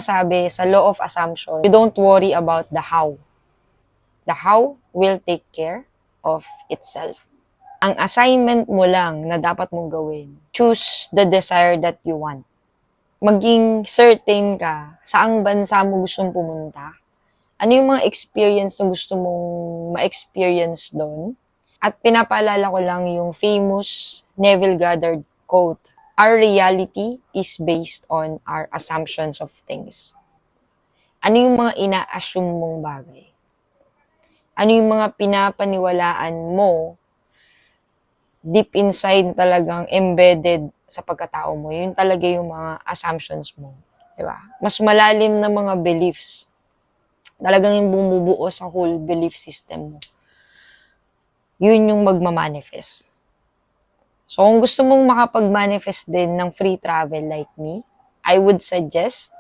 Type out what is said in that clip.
Sabi sa law of assumption, you don't worry about the how. The how will take care of itself. Ang assignment mo lang na dapat mong gawin, choose the desire that you want. Maging certain ka saang bansa mo gustong pumunta. Ano yung mga experience na gusto mong ma-experience doon. At pinapaalala ko lang yung famous Neville Goddard quote, our reality is based on our assumptions of things. Ano yung mga ina-assume mong bagay? Ano yung mga pinapaniwalaan mo deep inside talagang embedded sa pagkatao mo? Yun talaga yung mga assumptions mo. Diba? Mas malalim na mga beliefs. Talagang yung bumubuo sa whole belief system mo. Yun yung magmamanifest. So, kung gusto mong makapag-manifest din ng free travel like me, I would suggest